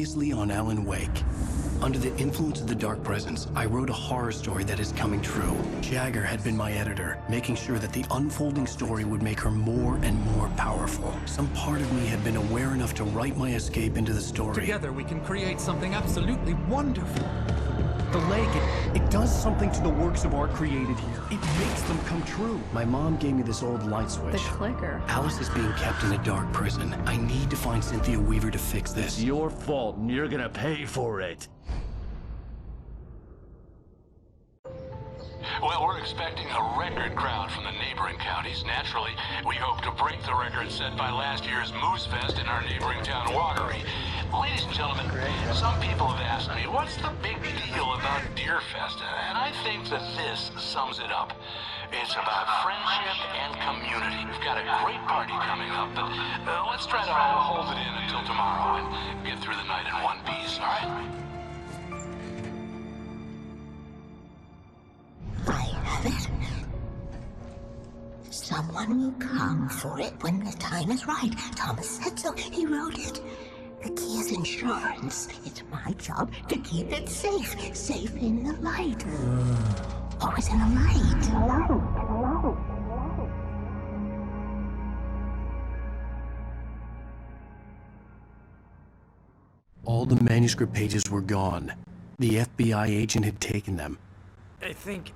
Previously on Alan Wake. Under the influence of the Dark Presence, I wrote a horror story that is coming true. Jagger had been my editor, making sure that the unfolding story would make her more and more powerful. Some part of me had been aware enough to write my escape into the story. Together we can create something absolutely wonderful. The lake, it does something to the works of art created here. It makes them come true. My mom gave me this old light switch. The clicker. Alice is being kept in a dark prison. I need to find Cynthia Weaver to fix this. It's your fault, and you're gonna pay for it. Well, we're expecting a record crowd from the neighboring counties. Naturally, we hope to break the record set by last year's Moose Fest in our neighboring town, Watery. Ladies and gentlemen, some people have asked me, what's the big deal about Deer Fest? And I think that this sums it up. It's about friendship and community. We've got a great party coming up, but let's try to hold it in until tomorrow and get through the night in one piece, all right? I have it. Someone will come for it when the time is right. Thomas said so. He wrote it. The key is insurance. It's my job to keep it safe. Safe in the light. Always in the light. All the manuscript pages were gone. The FBI agent had taken them. I think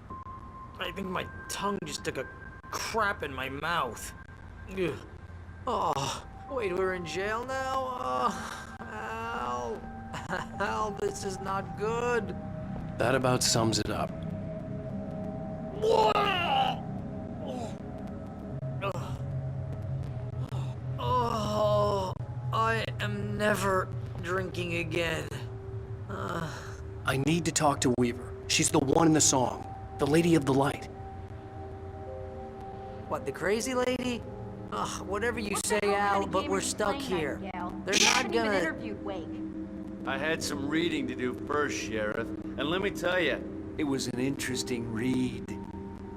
my tongue just took a crap in my mouth. Ugh. Oh, wait, we're in jail now? Oh, Al, this is not good. That about sums it up. Oh, I am never drinking again. I need to talk to Weaver. She's the one in the song. The Lady of the Light. What, the crazy lady? Ugh, whatever you say, Al, but we're stuck here. They're not gonna... I had some reading to do first, Sheriff, and let me tell you, it was an interesting read.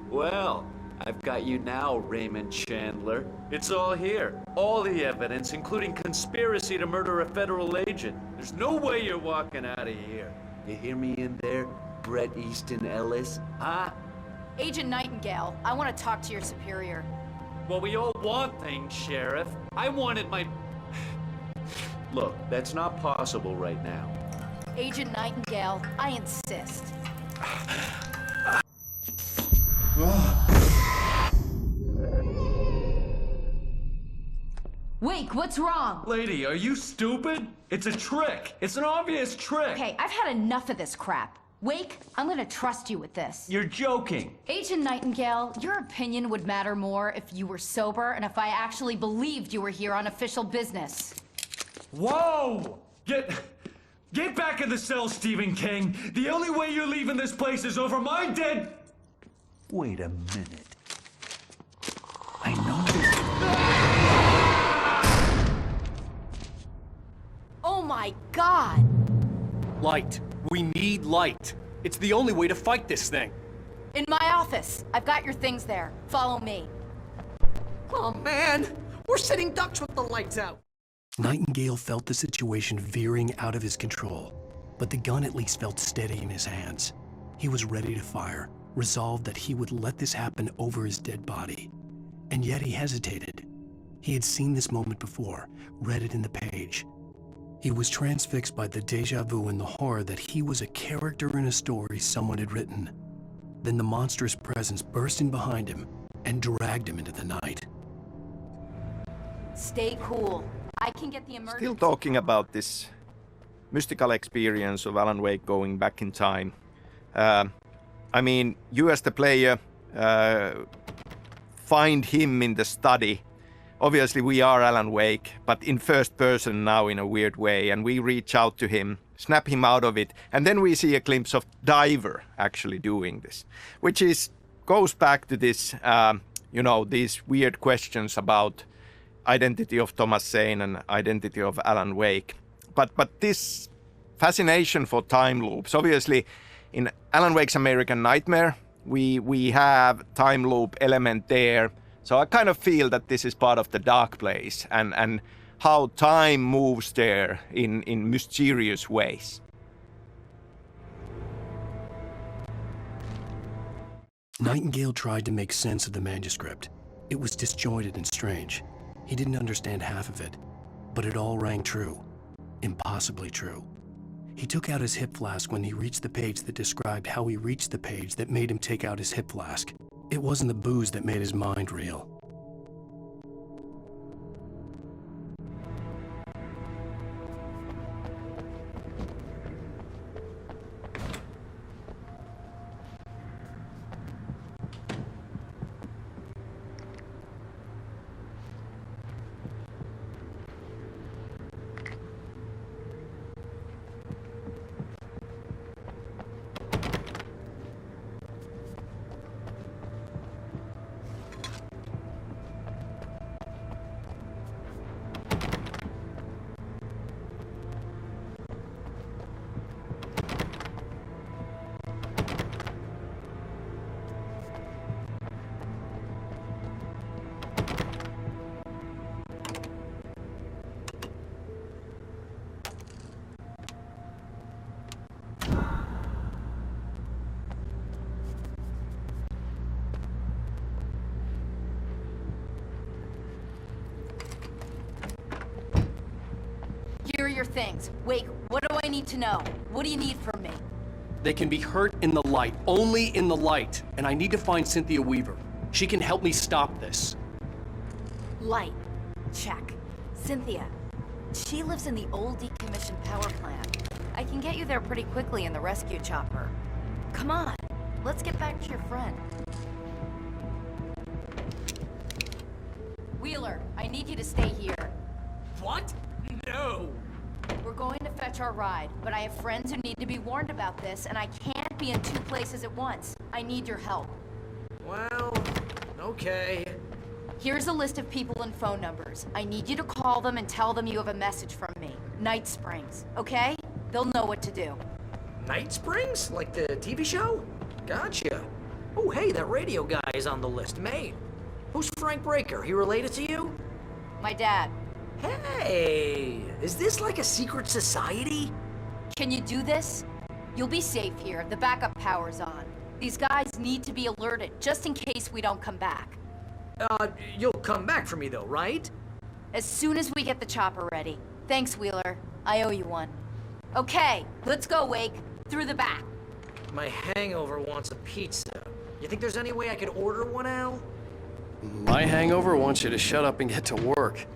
Well, I've got you now, Raymond Chandler. It's all here. All the evidence, including conspiracy to murder a federal agent. There's no way you're walking out of here. You hear me in there, Bret Easton Ellis? Huh? Agent Nightingale, I want to talk to your superior. Well, we all want things, Sheriff. I wanted my... Look, that's not possible right now. Agent Nightingale, I insist. Wake, what's wrong? Lady, are you stupid? It's a trick. It's an obvious trick. Okay, I've had enough of this crap. Wake, I'm gonna trust you with this. You're joking. Agent Nightingale, your opinion would matter more if you were sober and if I actually believed you were here on official business. Whoa! Get back in the cell, Stephen King. The only way you're leaving this place is over my dead... Wait a minute. I know this... Oh my God! Light. We need light. It's the only way to fight this thing. In my office. I've got your things there. Follow me. Oh man, we're sitting ducks with the lights out. Nightingale felt the situation veering out of his control, but the gun at least felt steady in his hands. He was ready to fire, resolved that he would let this happen over his dead body. And yet he hesitated. He had seen this moment before, read it in the page. He was transfixed by the deja vu and the horror that he was a character in a story someone had written. Then the monstrous presence burst in behind him and dragged him into the night. Stay cool. I can get the emergency... Still talking about this mystical experience of Alan Wake going back in time. I mean, you as the player find him in the study. Obviously we are Alan Wake, but in first person now in a weird way, and we reach out to him, snap him out of it, and then we see a glimpse of Diver actually doing this, which goes back to this, you know, these weird questions about identity of Thomas Zane and identity of Alan Wake. But this fascination for time loops, obviously in Alan Wake's American Nightmare, we have time loop element there. So I kind of feel that this is part of the dark place, and how time moves there in mysterious ways. Nightingale tried to make sense of the manuscript. It was disjointed and strange. He didn't understand half of it, but it all rang true. Impossibly true. He took out his hip flask when he reached the page that described how he reached the page that made him take out his hip flask. It wasn't the booze that made his mind reel. Here are your things. Wait, what do I need to know? What do you need from me? They can be hurt in the light, only in the light. And I need to find Cynthia Weaver. She can help me stop this. Light. Check. Cynthia. She lives in the old decommissioned power plant. I can get you there pretty quickly in the rescue chopper. Come on, let's get back to your friend. Wheeler, I need you to stay here. What? No! We're going to fetch our ride, but I have friends who need to be warned about this, and I can't be in two places at once. I need your help. Well, okay. Here's a list of people and phone numbers. I need you to call them and tell them you have a message from me. Night Springs, okay? They'll know what to do. Night Springs? Like the TV show? Gotcha. Oh, hey, that radio guy is on the list. Maine. Who's Frank Breaker? He related to you? My dad. Hey, is this like a secret society? Can you do this? You'll be safe here. The backup power's on. These guys need to be alerted, just in case we don't come back. You'll come back for me though, right? As soon as we get the chopper ready. Thanks, Wheeler. I owe you one. Okay, let's go, Wake. Through the back. My hangover wants a pizza. You think there's any way I could order one, Al? My hangover wants you to shut up and get to work.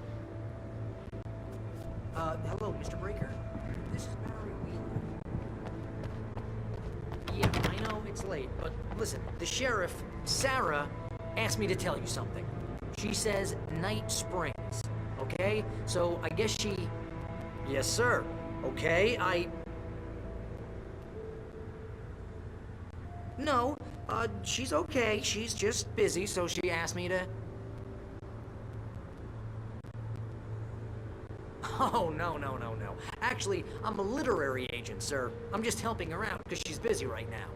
Hello, Mr. Breaker. This is Barry Wheeler. Yeah, I know it's late, but listen, the sheriff, Sarah, asked me to tell you something. She says Night Springs, okay? So I guess she... Yes, sir. Okay, No, she's okay. She's just busy, so she asked me to... Oh, no. Actually, I'm a literary agent, sir. I'm just helping her out because she's busy right now.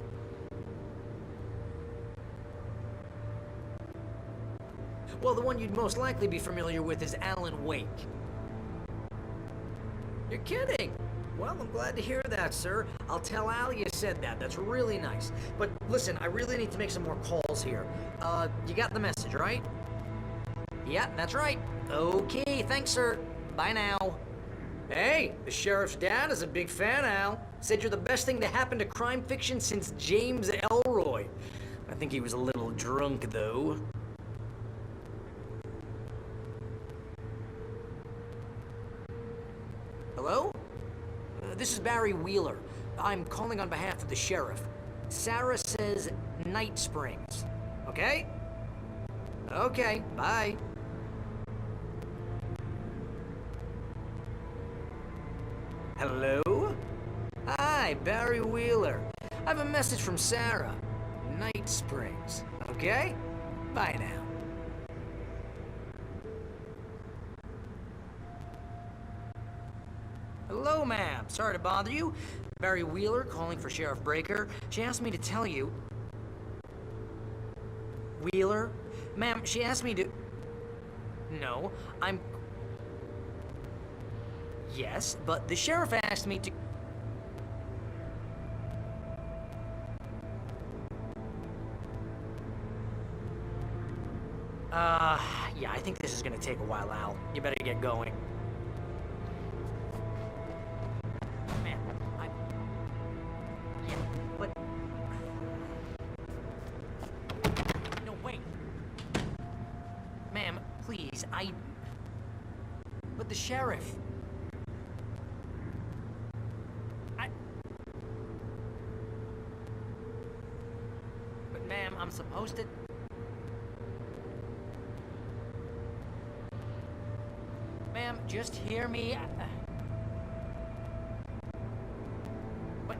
Well, the one you'd most likely be familiar with is Alan Wake. You're kidding? Well, I'm glad to hear that, sir. I'll tell Al you said that. That's really nice. But listen, I really need to make some more calls here. You got the message, right? Yeah, that's right. Okay, thanks, sir. Bye now. Hey, the sheriff's dad is a big fan, Al. Said you're the best thing to happen to crime fiction since James Elroy. I think he was a little drunk, though. Hello? This is Barry Wheeler. I'm calling on behalf of the sheriff. Sarah says Night Springs. Okay? Okay, bye. Hello? Hi, Barry Wheeler. I have a message from Sarah. Night Springs. Okay? Bye now. Hello, ma'am. Sorry to bother you. Barry Wheeler calling for Sheriff Breaker. She asked me to tell you... Wheeler? Ma'am, she asked me to... No, I'm... Yes, but the sheriff asked me to... Yeah, I think this is gonna take a while, Al. You better get going. Man, yeah, but... No, wait. Ma'am, please, But the sheriff... But ma'am, I'm supposed to... Ma'am, just hear me. But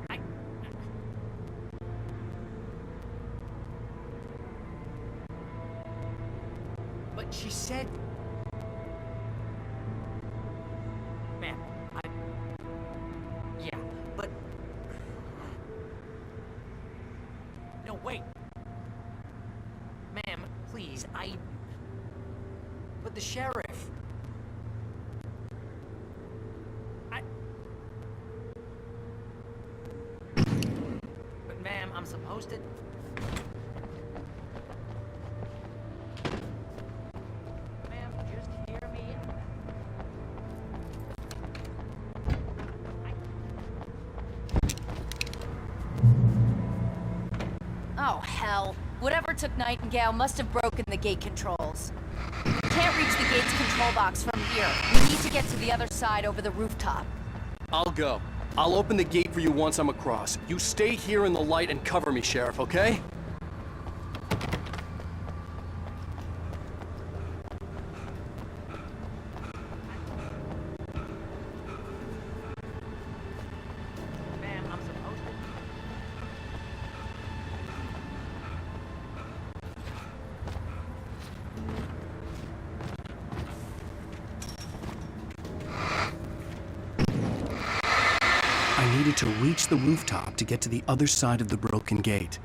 But she said... Ma'am, Yeah, but... No, wait. Ma'am, please, But the sheriff... But ma'am, I'm supposed to... Ma'am, just hear me. Oh, hell. Whatever took Nightingale must have broken the gate controls. We can't reach the gate's control box from here. We need to get to the other side over the rooftop. I'll go. I'll open the gate for you once I'm across. You stay here in the light and cover me, Sheriff, okay? Ma'am, I'm supposed to... I needed to reach the rooftop to get to the other side of the broken gate.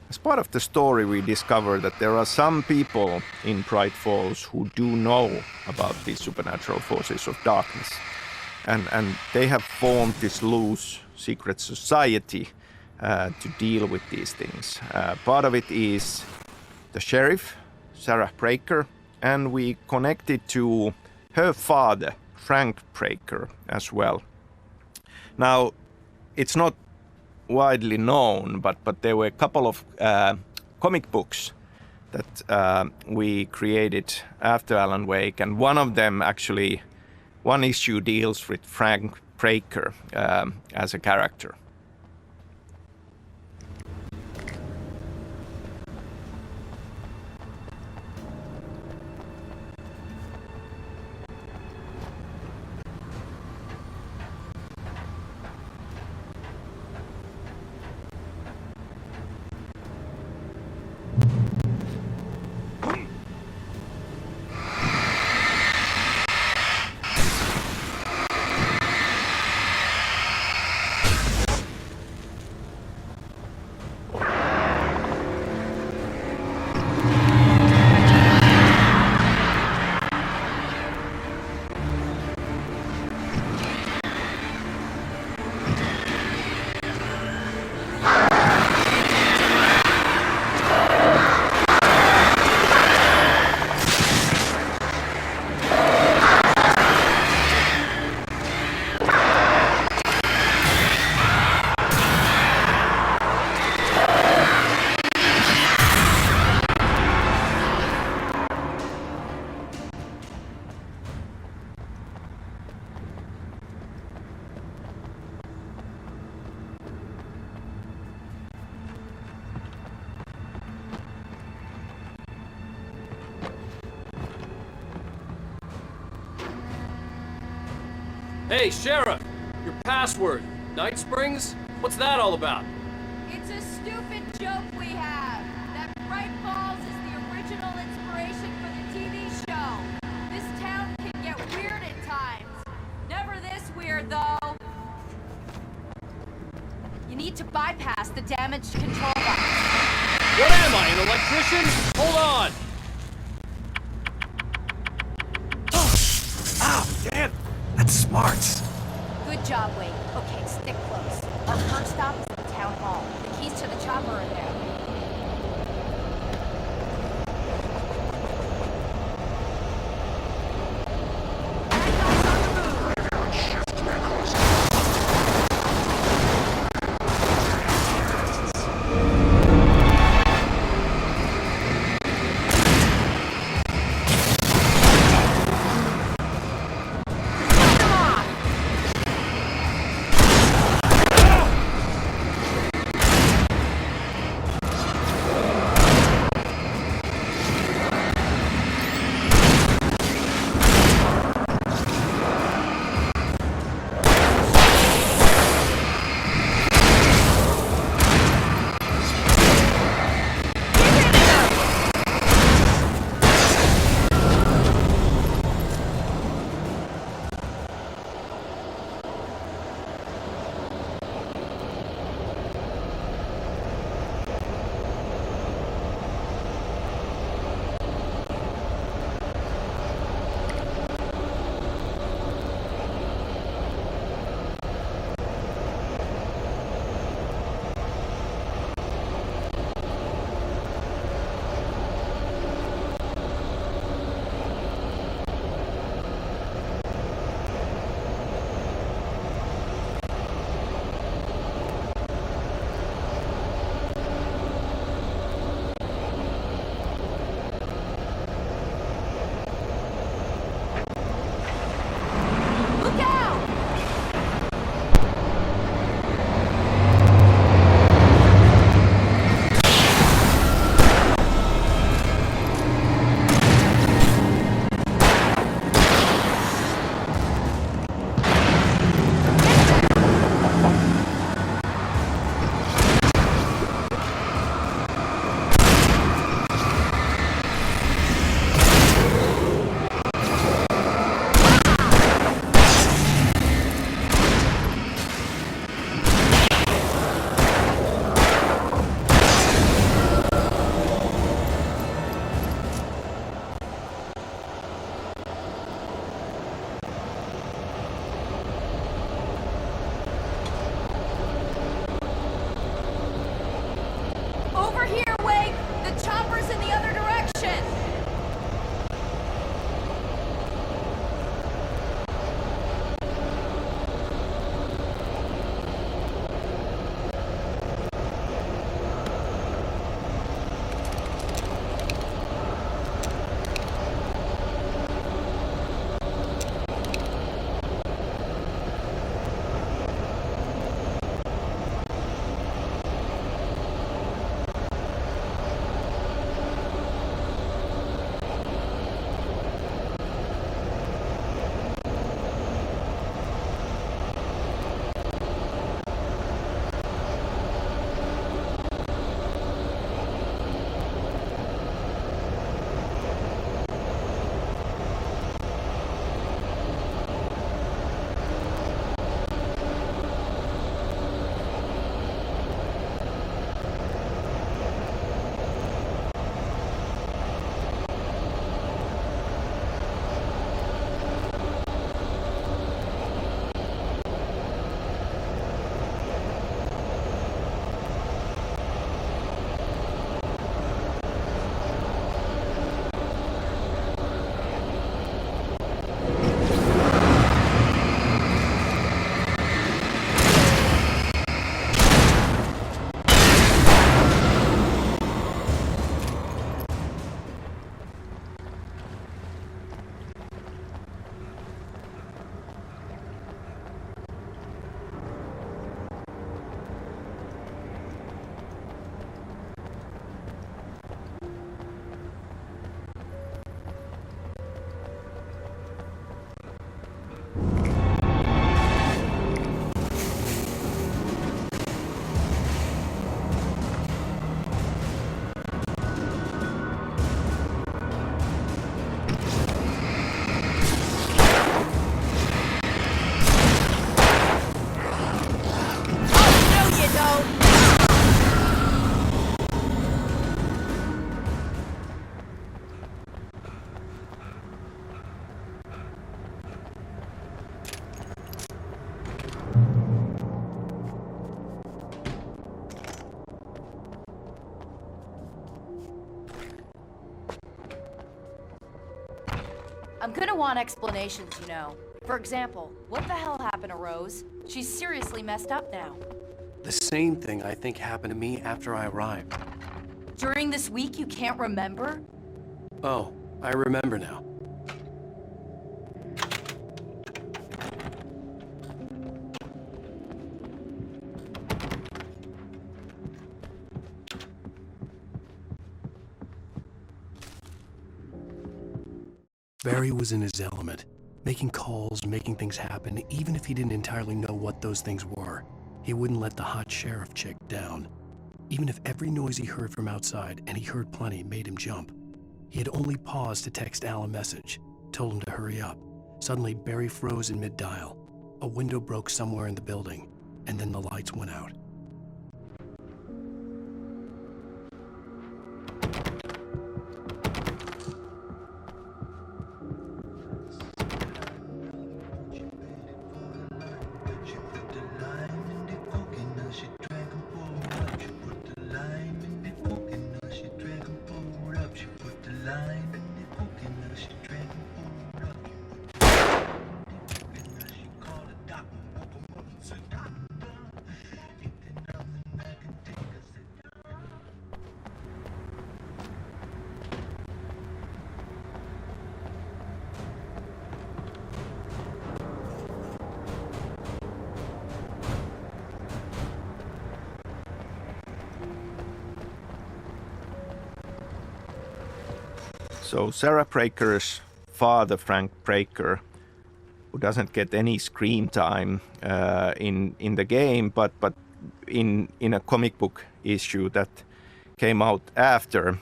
As part of the story, we discover that there are some people in Bright Falls who do know about these supernatural forces of darkness. And they have formed this loose secret society to deal with these things. Part of it is the sheriff, Sarah Breaker, and we connected to her father, Frank Breaker, as well. Now, it's not widely known, but there were a couple of comic books that we created after Alan Wake, and one of them actually, one issue deals with Frank Breaker as a character. Hey, Sheriff! Your password. Night Springs? What's that all about? It's a stupid joke we have. That Bright Falls is the original inspiration for the TV show. This town can get weird at times. Never this weird, though. You need to bypass the damaged control box. What am I, an electrician? Hold on! Ow, damn! That's smart. Good job, Wade. Okay, stick close. Our first stop is the town hall. The keys to the chopper are there. gonna want explanations, you know. For example, what the hell happened to Rose? She's seriously messed up now. The same thing I think happened to me after I arrived. During this week, you can't remember? Oh, I remember now. Barry was in his element, making calls, making things happen, even if he didn't entirely know what those things were. He wouldn't let the hot sheriff chick down. Even if every noise he heard from outside, and he heard plenty, made him jump. He had only paused to text Al a message, told him to hurry up. Suddenly, Barry froze in mid-dial. A window broke somewhere in the building, and then the lights went out. So Sarah Breaker's father, Frank Breaker, who doesn't get any screen time in the game, but in a comic book issue that came out after,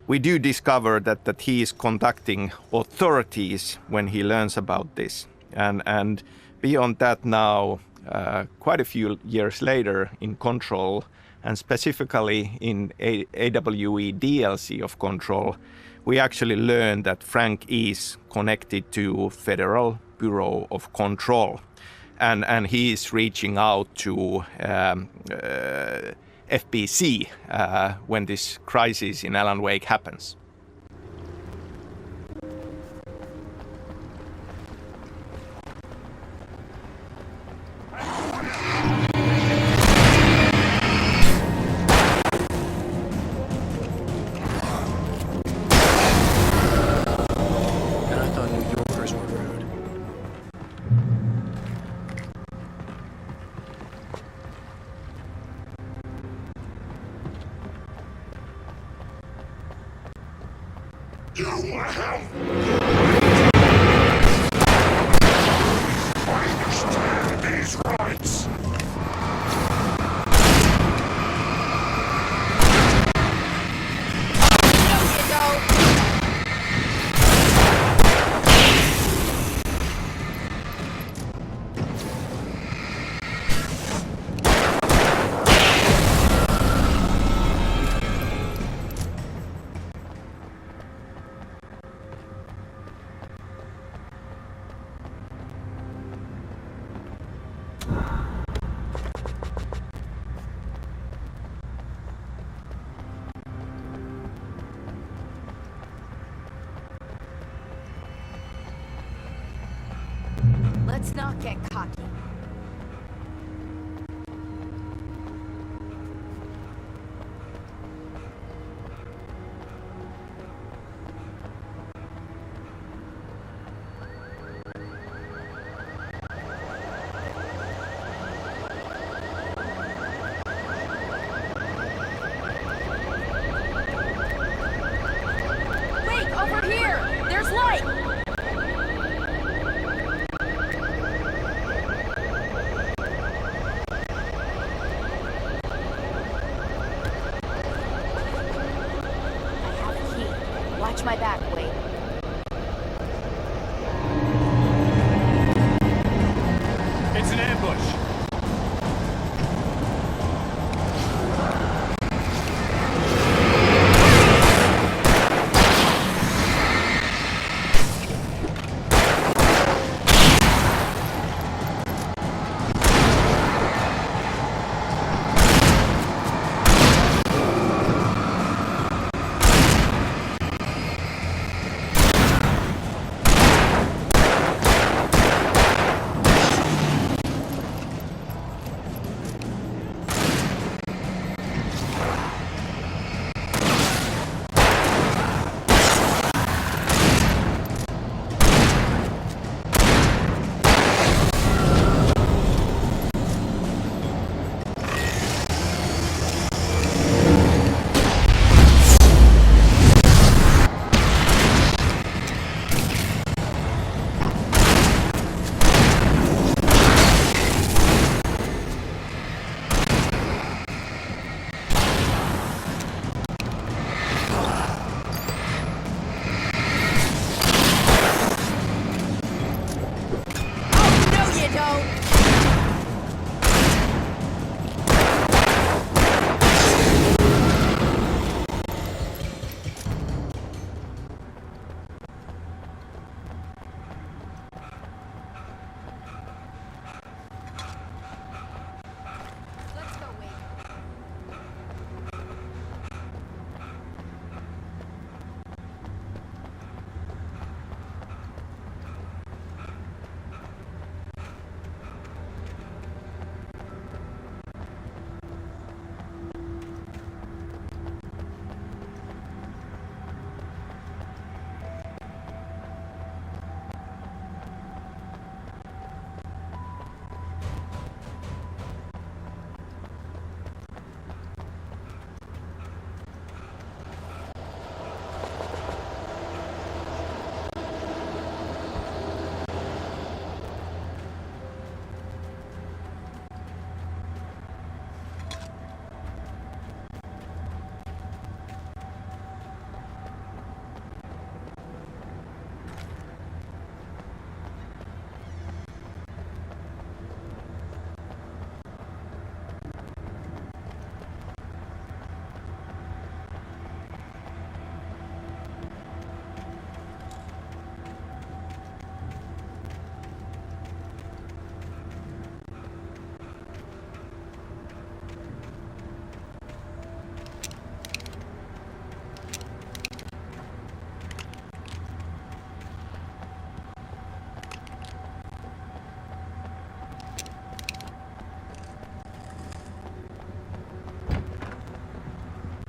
we do discover that he is contacting authorities when he learns about this. And beyond that now, quite a few years later in Control, and specifically in AWE DLC of Control, we actually learn that Frank is connected to Federal Bureau of Control. And he is reaching out to FBC when this crisis in Alan Wake happens. Let's not get cocky. Wait, over here! There's light! Watch my back, wait. It's an ambush.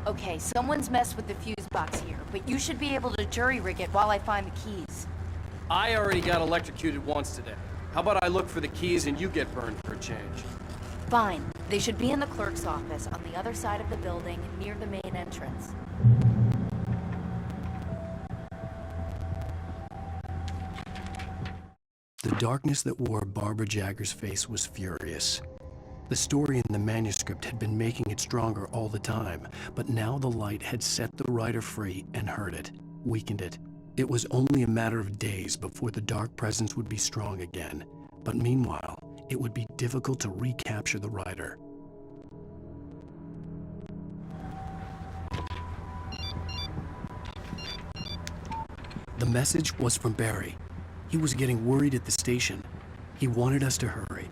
Okay, someone's messed with the fuse box here, but you should be able to jury-rig it while I find the keys. I already got electrocuted once today. How about I look for the keys and you get burned for a change? Fine. They should be in the clerk's office on the other side of the building, near the main entrance. The darkness that wore Barbara Jagger's face was furious. The story in the manuscript had been making it stronger all the time, but now the light had set the writer free and hurt it, weakened it. It was only a matter of days before the dark presence would be strong again, but meanwhile, it would be difficult to recapture the writer. The message was from Barry. He was getting worried at the station. He wanted us to hurry.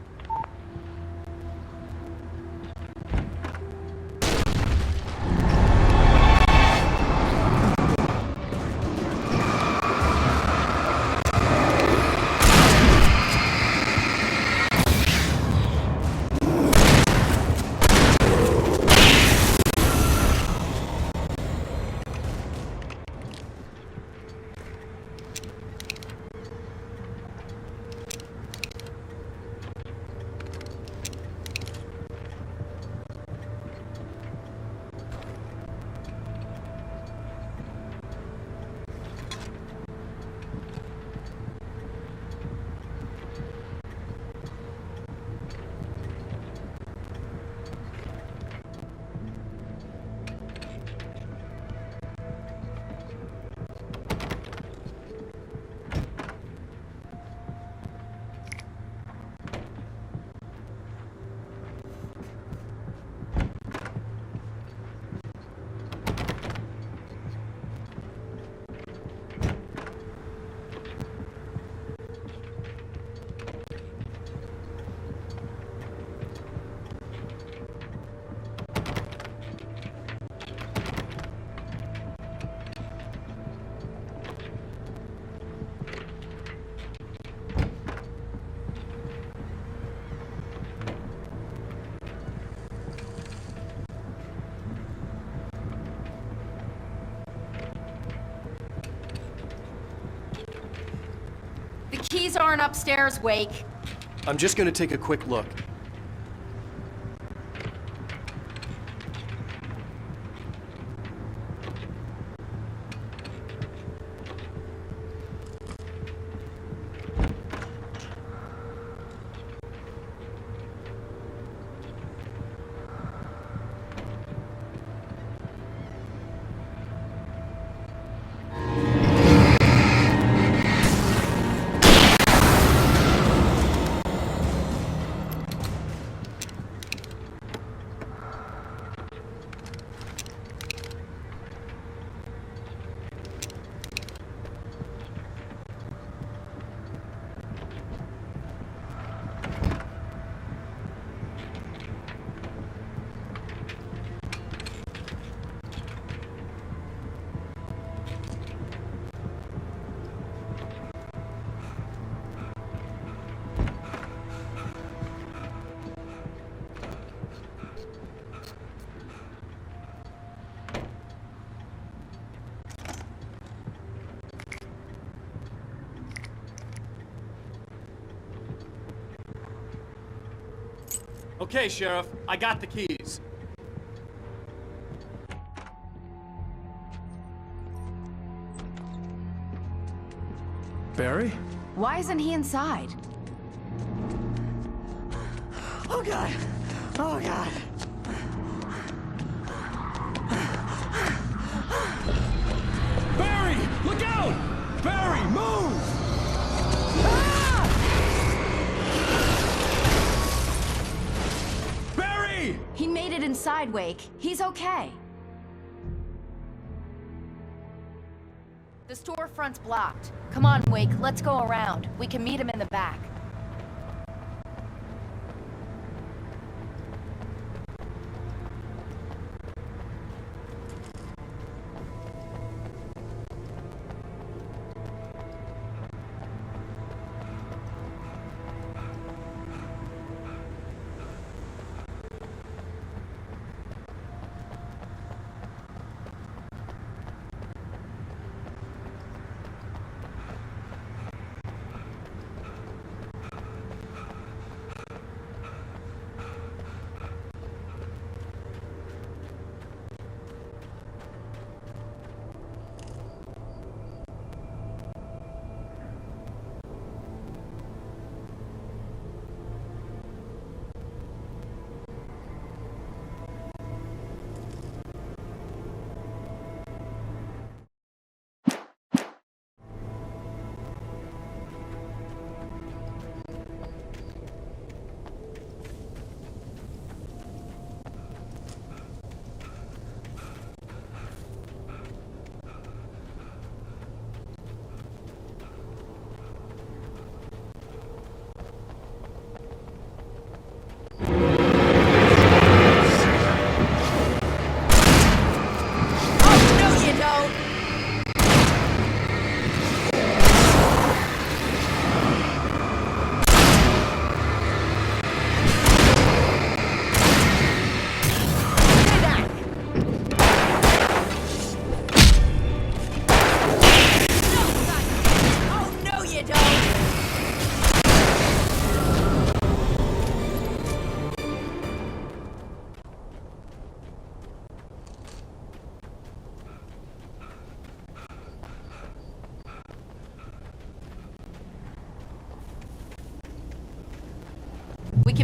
The keys aren't upstairs, Wake. I'm just gonna take a quick look. Okay, Sheriff, I got the keys. Barry? Why isn't he inside? Oh God! Oh God! Barry! Look out! Barry, move! Barry! He made it inside, Wake. He's okay. The storefront's blocked. Come on, Wake, let's go around. We can meet him in the back.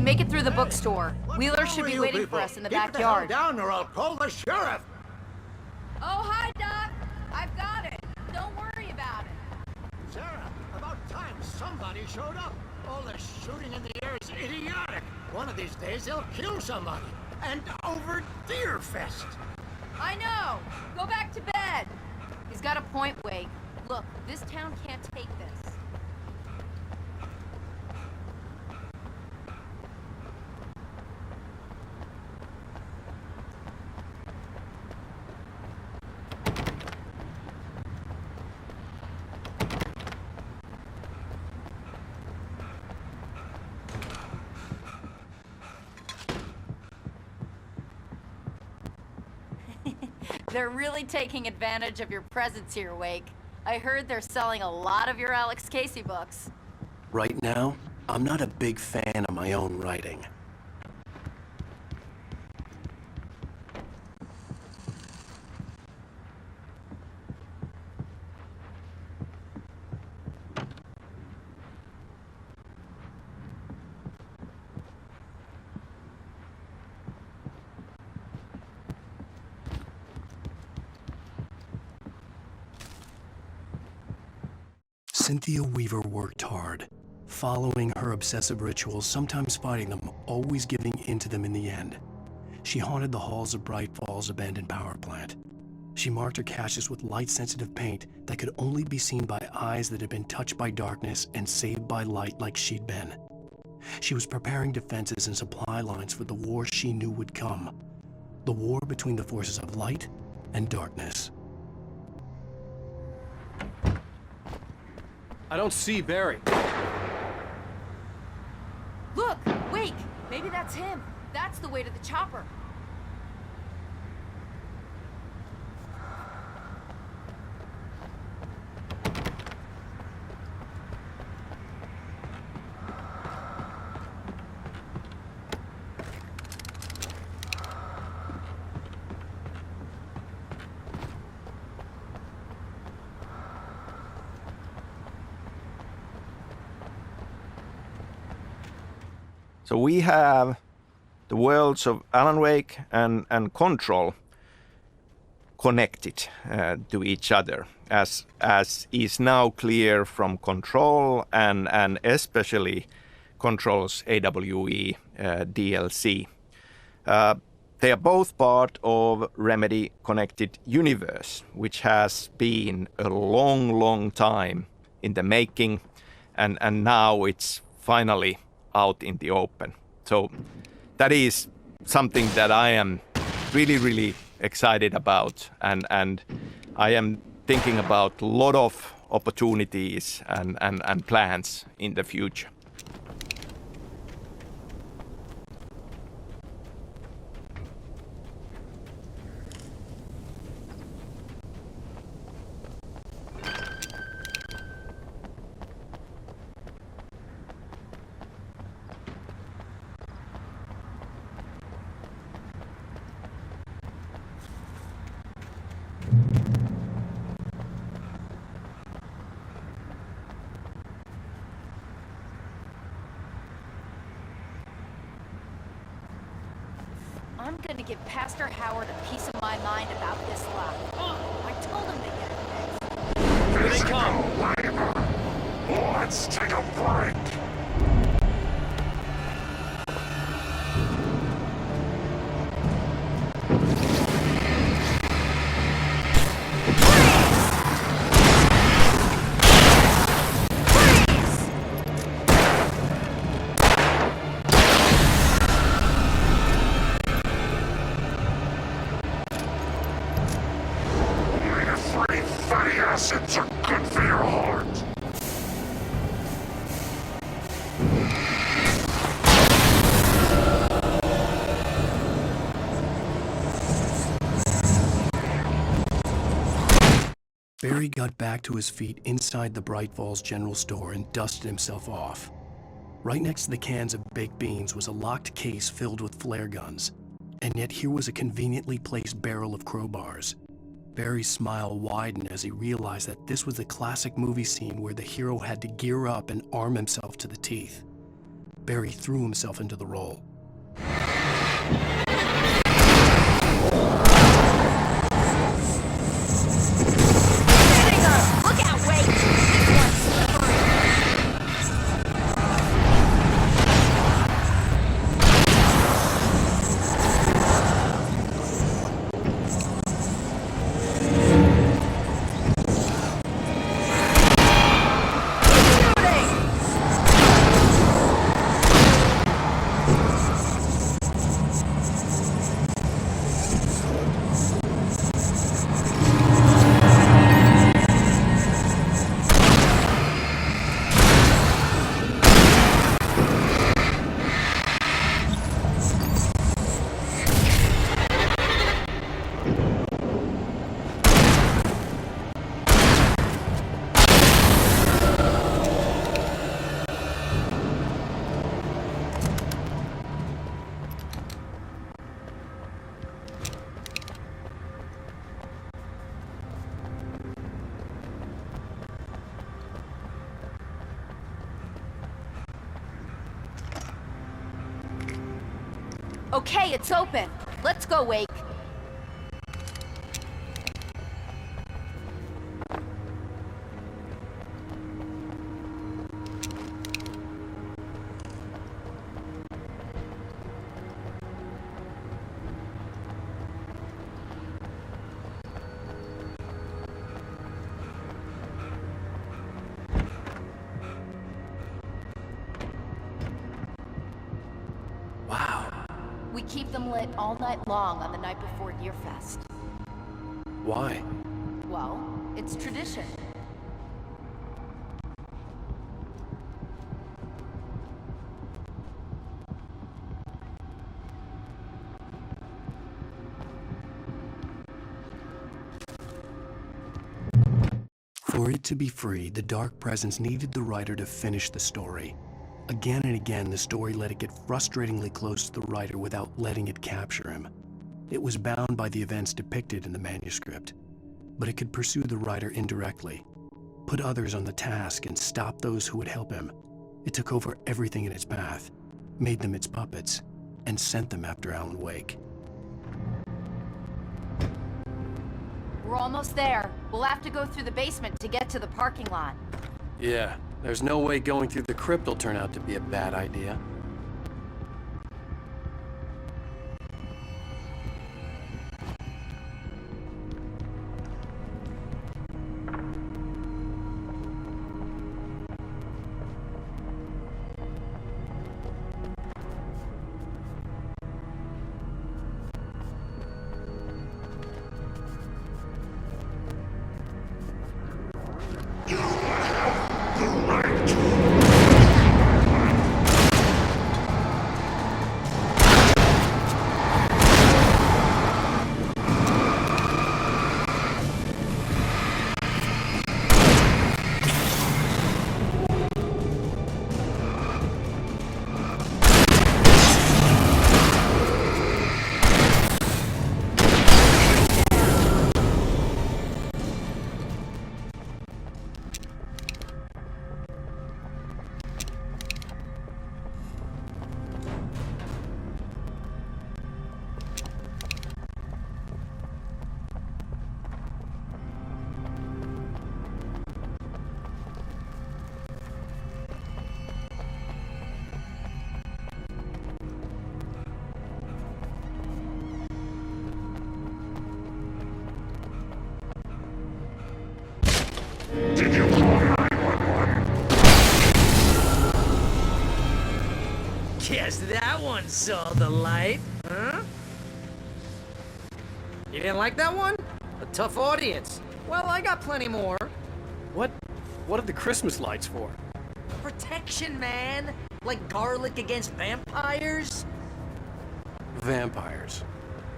can make it through the bookstore. Wheeler should be waiting for us in the backyard. Keep the hell down or I'll call the sheriff! Oh, hi, Doc! I've got it. Don't worry about it. Sarah, about time somebody showed up. All the shooting in the air is idiotic. One of these days they'll kill somebody. And over Deerfest. I know! Go back to bed! He's got a point, Wake. Look, this town can't take this. They're really taking advantage of your presence here, Wake. I heard they're selling a lot of your Alex Casey books. Right now, I'm not a big fan of my own writing. Cynthia Weaver worked hard, following her obsessive rituals, sometimes fighting them, always giving in to them in the end. She haunted the halls of Bright Falls' abandoned power plant. She marked her caches with light-sensitive paint that could only be seen by eyes that had been touched by darkness and saved by light like she'd been. She was preparing defenses and supply lines for the war she knew would come. The war between the forces of light and darkness. I don't see Barry. Look! Wake! Maybe that's him. That's the way to the chopper. So we have the worlds of Alan Wake and Control connected to each other, as is now clear from Control and especially Control's AWE DLC. They are both part of Remedy Connected Universe, which has been a long time in the making, and now it's finally out in the open. So that is something that I am really excited about, and I am thinking about a lot of opportunities and plans in the future. I'm gonna give Pastor Howard a piece of my mind about this lot. I told him to get it fixed. Here they come! Let's take a break. Acids are good for your heart. Barry got back to his feet inside the Bright Falls General Store and dusted himself off. Right next to the cans of baked beans was a locked case filled with flare guns, and yet here was a conveniently placed barrel of crowbars. Barry's smile widened as he realized that this was the classic movie scene where the hero had to gear up and arm himself to the teeth. Barry threw himself into the role. Look out, wait! This one's slippery! Okay, it's open. Let's go, Wake. We keep them lit all night long on the night before Deerfest. Why? Well, it's tradition. For it to be free, the Dark Presence needed the writer to finish the story. Again and again, the story let it get frustratingly close to the writer without letting it capture him. It was bound by the events depicted in the manuscript, but it could pursue the writer indirectly, put others on the task and stop those who would help him. It took over everything in its path, made them its puppets, and sent them after Alan Wake. We're almost there. We'll have to go through the basement to get to the parking lot. Yeah, there's no way going through the crypt will turn out to be a bad idea. Guess that one saw the light, huh? You didn't like that one? A tough audience. Well, I got plenty more. What are the Christmas lights for? Protection, man. Like garlic against vampires. Vampires.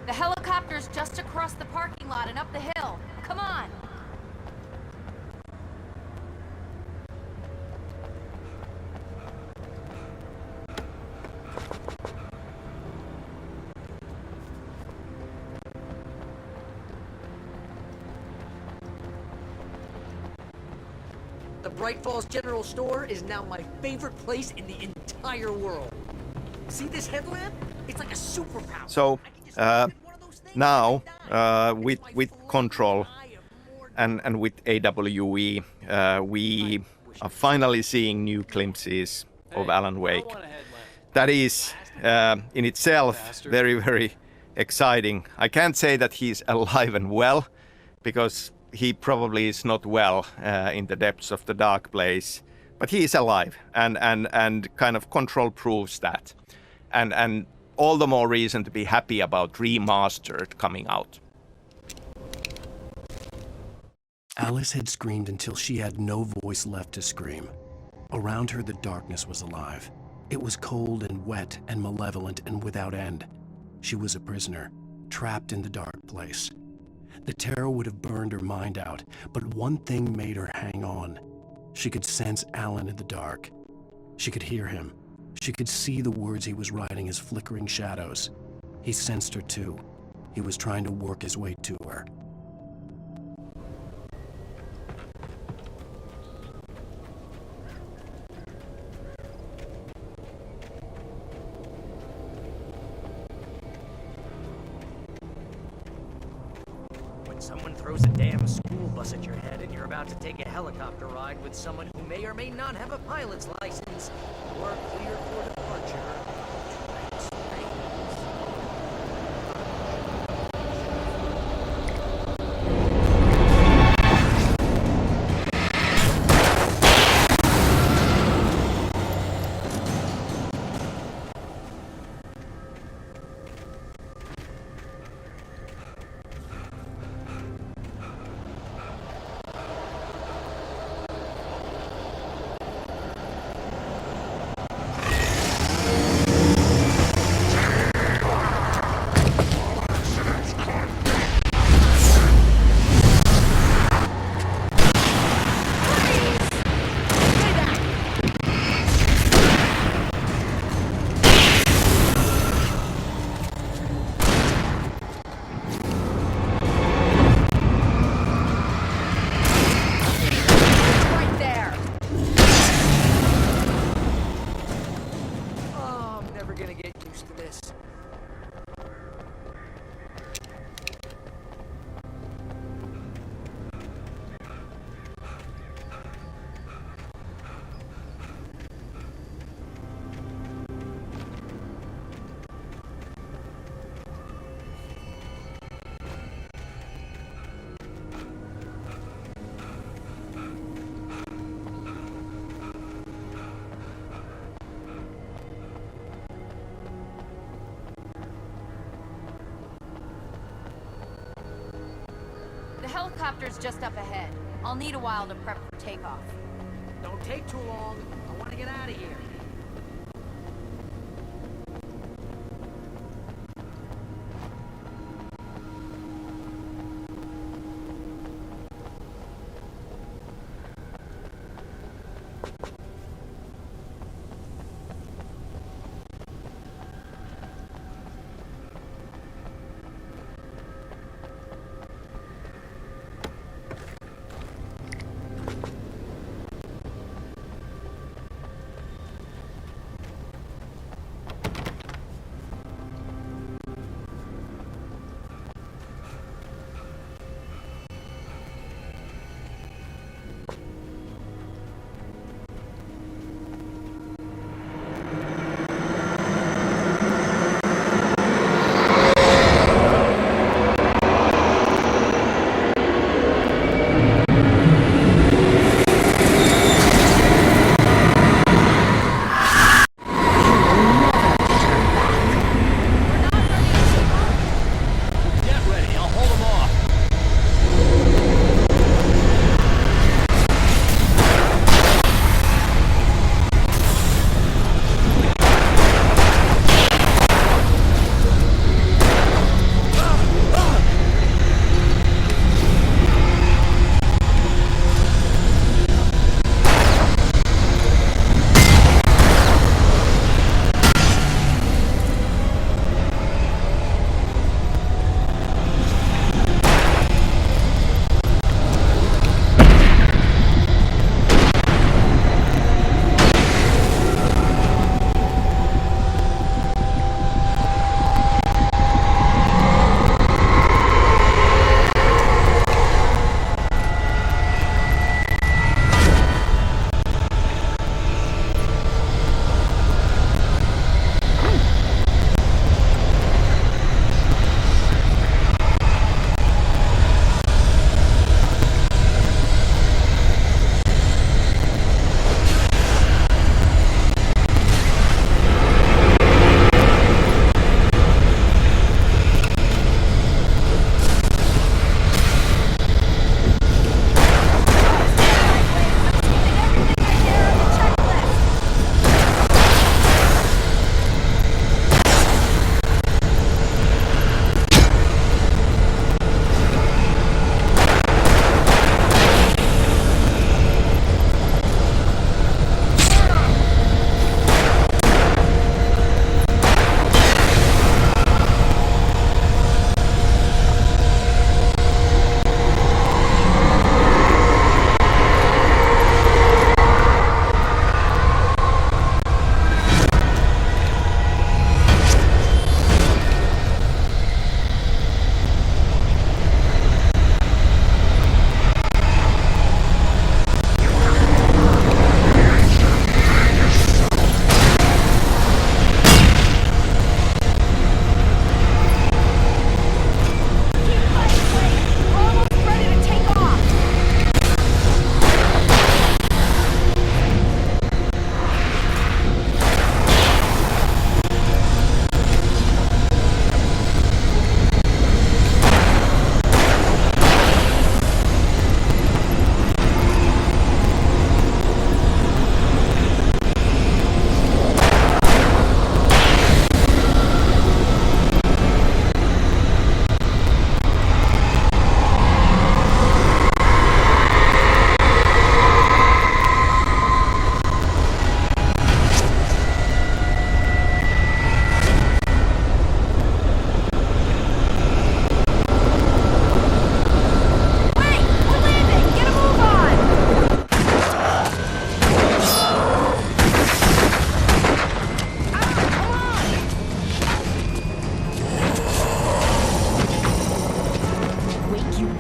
The helicopter's just across the parking lot and up the hill. Come on. The Bright Falls General Store is now my favorite place in the entire world. See this headlamp? It's like a superpower. So now with Control and with AWE, we are finally seeing new glimpses of Alan Wake. That is in itself very, very exciting. I can't say that he's alive and well, because he probably is not well in the depths of the dark place, but he is alive, and kind of Control proves that, and all the more reason to be happy about Remastered coming out. Alice had screamed until she had no voice left to scream. Around her, the darkness was alive. It was cold and wet and malevolent and without end. She was a prisoner, trapped in the dark place. The terror would have burned her mind out, but one thing made her hang on. She could sense Alan in the dark. She could hear him. She could see the words he was writing as flickering shadows. He sensed her too. He was trying to work his way to her. Someone throws a damn school bus at your head and you're about to take a helicopter ride with someone who may or may not have a pilot's license. You are clear for departure. The helicopter's just up ahead. I'll need a while to prep for takeoff. Don't take too long. I want to get out of here.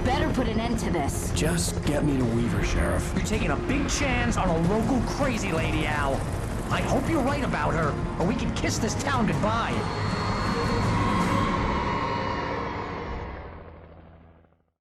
better put an end to this. Just get me to Weaver, Sheriff. You're taking a big chance on a local crazy lady, Al. I hope you're right about her, or we can kiss this town goodbye.